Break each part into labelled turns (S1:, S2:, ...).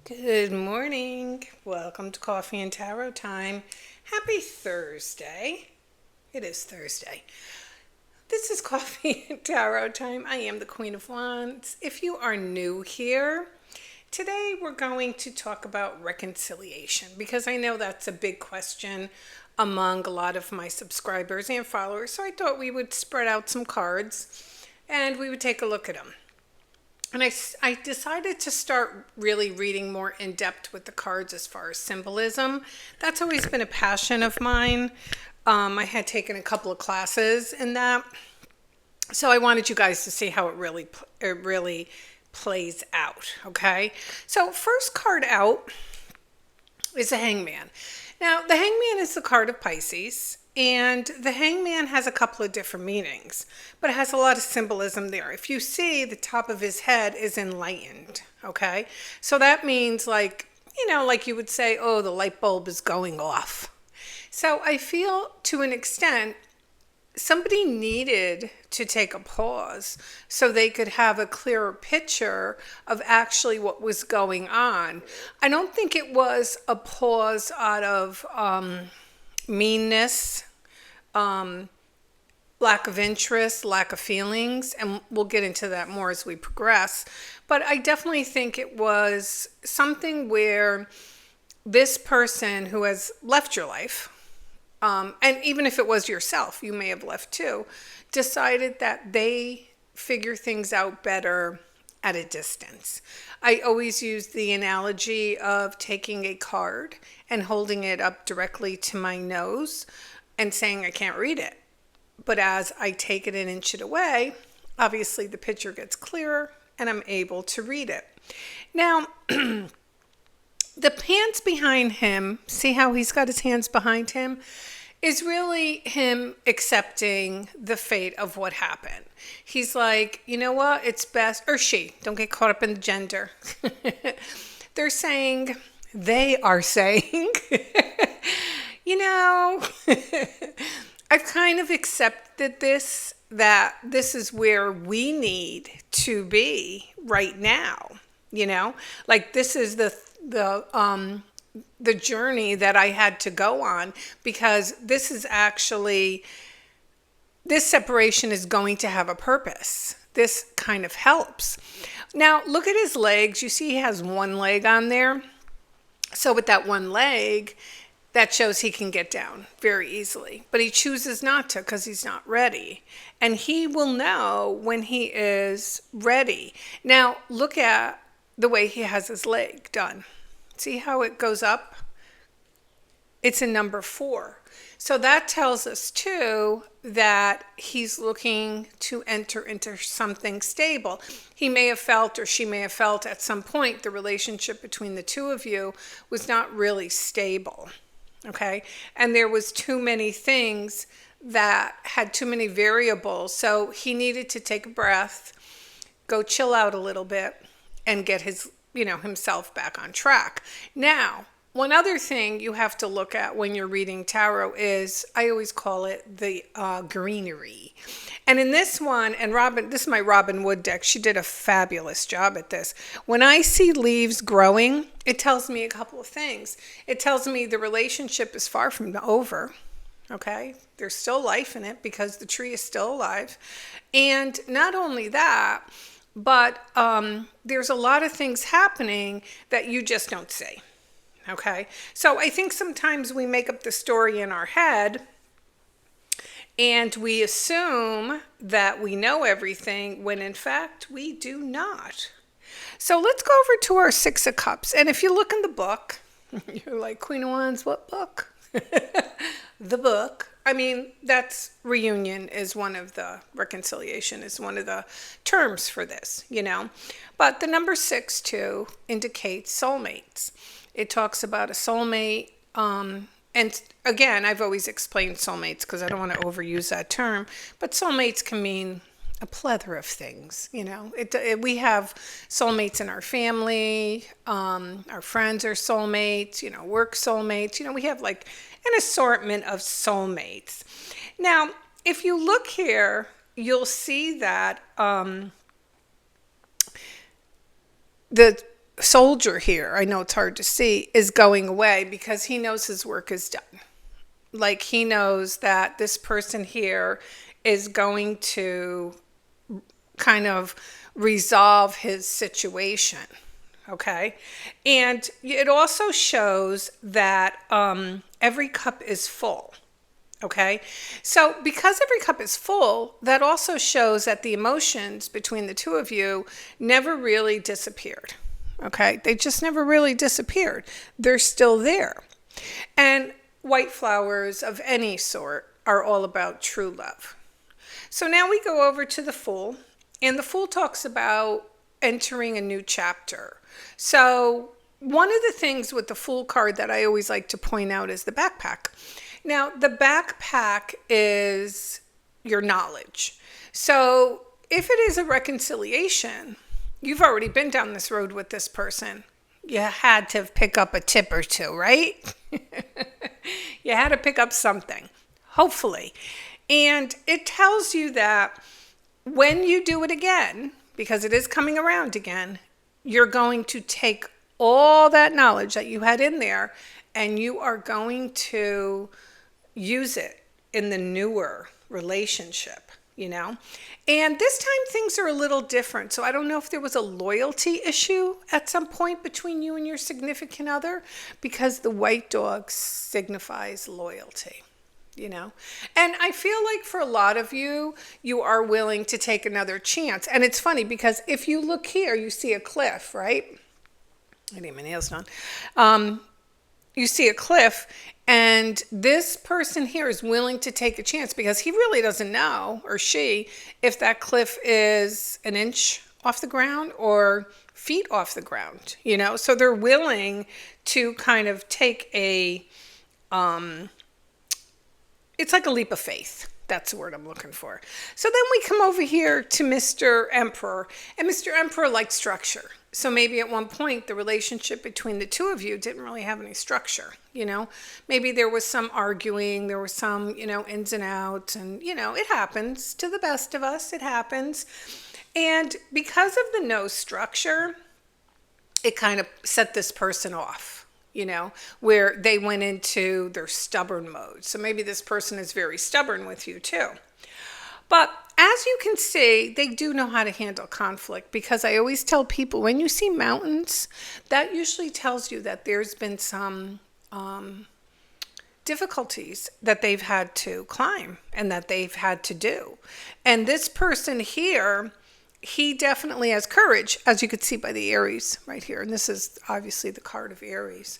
S1: Good morning. Welcome to Coffee and Tarot Time. Happy Thursday. It is Thursday. This is Coffee and Tarot Time. I am the Queen of Wands. If you are new here, today we're going to talk about reconciliation because I know that's a big question among a lot of my subscribers and followers. So I thought we would spread out some cards and we would take a look at them. And I decided to start really reading more in depth with the cards as far as symbolism. That's always been a passion of mine. I had taken a couple of classes in that. So I wanted you guys to see how it really plays out, okay? So first card out is a hangman. Now, the hangman is the card of Pisces. And the hangman has a couple of different meanings, but it has a lot of symbolism there. If you see, the top of his head is enlightened, okay? So that means like you would say, oh, the light bulb is going off. So I feel to an extent, somebody needed to take a pause so they could have a clearer picture of actually what was going on. I don't think it was a pause out of meanness, lack of interest, lack of feelings, and we'll get into that more as we progress. But I definitely think it was something where this person who has left your life, and even if it was yourself, you may have left too, decided that they figure things out better at a distance. I always use the analogy of taking a card and holding it up directly to my nose and saying I can't read it. But as I take it and inch it away, obviously the picture gets clearer and I'm able to read it. Now, the hands behind him, see how he's got his hands behind him, is really him accepting the fate of what happened. He's like, you know what, it's best, or she, don't get caught up in the gender. They are saying, I've kind of accepted this, that this is where we need to be right now, like this is the journey that I had to go on, because this separation is going to have a purpose. This kind of helps. Now, look at his legs. You see he has one leg on there. So with that one leg, that shows he can get down very easily. But he chooses not to because he's not ready. And he will know when he is ready. Now, look at the way he has his leg done. See how it goes up? It's a number 4. So that tells us too that he's looking to enter into something stable. He may have felt, or she may have felt at some point, the relationship between the two of you was not really stable. Okay? And there was too many things that had too many variables. So he needed to take a breath, go chill out a little bit, and get himself back on track. Now, one other thing you have to look at when you're reading tarot is, I always call it the greenery. And in this one, and this is my Robin Wood deck. She did a fabulous job at this. When I see leaves growing, it tells me a couple of things. It tells me the relationship is far from over. Okay? There's still life in it because the tree is still alive. And not only that, but there's a lot of things happening that you just don't see. Okay? So I think sometimes we make up the story in our head and we assume that we know everything when in fact we do not. So let's go over to our 6 of Cups. And if you look in the book, you're like, Queen of Wands, what book? The book. I mean, that's reunion is one of the, reconciliation is one of the terms for this, But the number 6 too indicates soulmates. It talks about a soulmate. And again, I've always explained soulmates because I don't want to overuse that term. But soulmates can mean a plethora of things, We have soulmates in our family. Our friends are soulmates, work soulmates. We have like an assortment of soulmates. Now, if you look here, you'll see that the soldier here, I know it's hard to see, is going away because he knows his work is done. Like he knows that this person here is going to kind of resolve his situation. Okay. And it also shows that every cup is full. Okay. So because every cup is full, that also shows that the emotions between the two of you never really disappeared. Okay. They just never really disappeared. They're still there. And white flowers of any sort are all about true love. So now we go over to the Fool, and the Fool talks about entering a new chapter. So one of the things with the Fool card that I always like to point out is the backpack. Now, the backpack is your knowledge. So if it is a reconciliation, you've already been down this road with this person. You had to pick up a tip or two, right? You had to pick up something, hopefully. And it tells you that when you do it again, because it is coming around again, you're going to take all that knowledge that you had in there and you are going to use it in the newer relationship, you know? And this time things are a little different. So I don't know if there was a loyalty issue at some point between you and your significant other, because the white dog signifies loyalty. You know, and I feel like for a lot of you, you are willing to take another chance. And it's funny because if you look here, you see a cliff, right? I didn't have my nails done. You see a cliff, and this person here is willing to take a chance because he really doesn't know, or she, if that cliff is an inch off the ground or feet off the ground, you know? So they're willing to kind of take a, it's like a leap of faith. That's the word I'm looking for. So then we come over here to Mr. Emperor, and Mr. Emperor likes structure. So maybe at one point the relationship between the two of you didn't really have any structure, you know? Maybe there was some arguing, there was some, you know, ins and outs, and, you know, it happens to the best of us, it happens. And because of the no structure, it kind of set this person off, you know, where they went into their stubborn mode. So maybe this person is very stubborn with you too. But as you can see, they do know how to handle conflict, because I always tell people when you see mountains, that usually tells you that there's been some difficulties that they've had to climb and that they've had to do. And this person here, he definitely has courage, as you could see by the Aries right here. And this is obviously the card of Aries.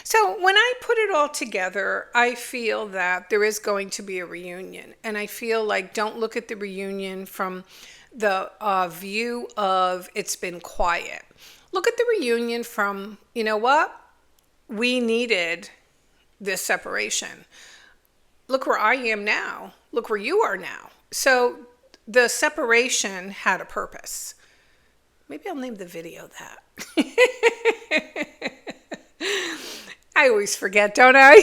S1: So when I put it all together, I feel that there is going to be a reunion. And I feel like don't look at the reunion from the view of it's been quiet. Look at the reunion from, you know what? We needed this separation. Look where I am now. Look where you are now. So the separation had a purpose. Maybe I'll name the video that. I always forget, don't I?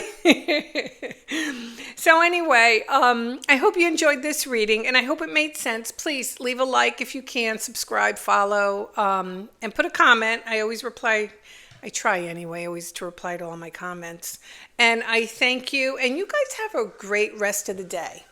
S1: So anyway, I hope you enjoyed this reading, and I hope it made sense. Please leave a like if you can, subscribe, follow, and put a comment. I always reply. I try anyway, always to reply to all my comments. And I thank you, and you guys have a great rest of the day.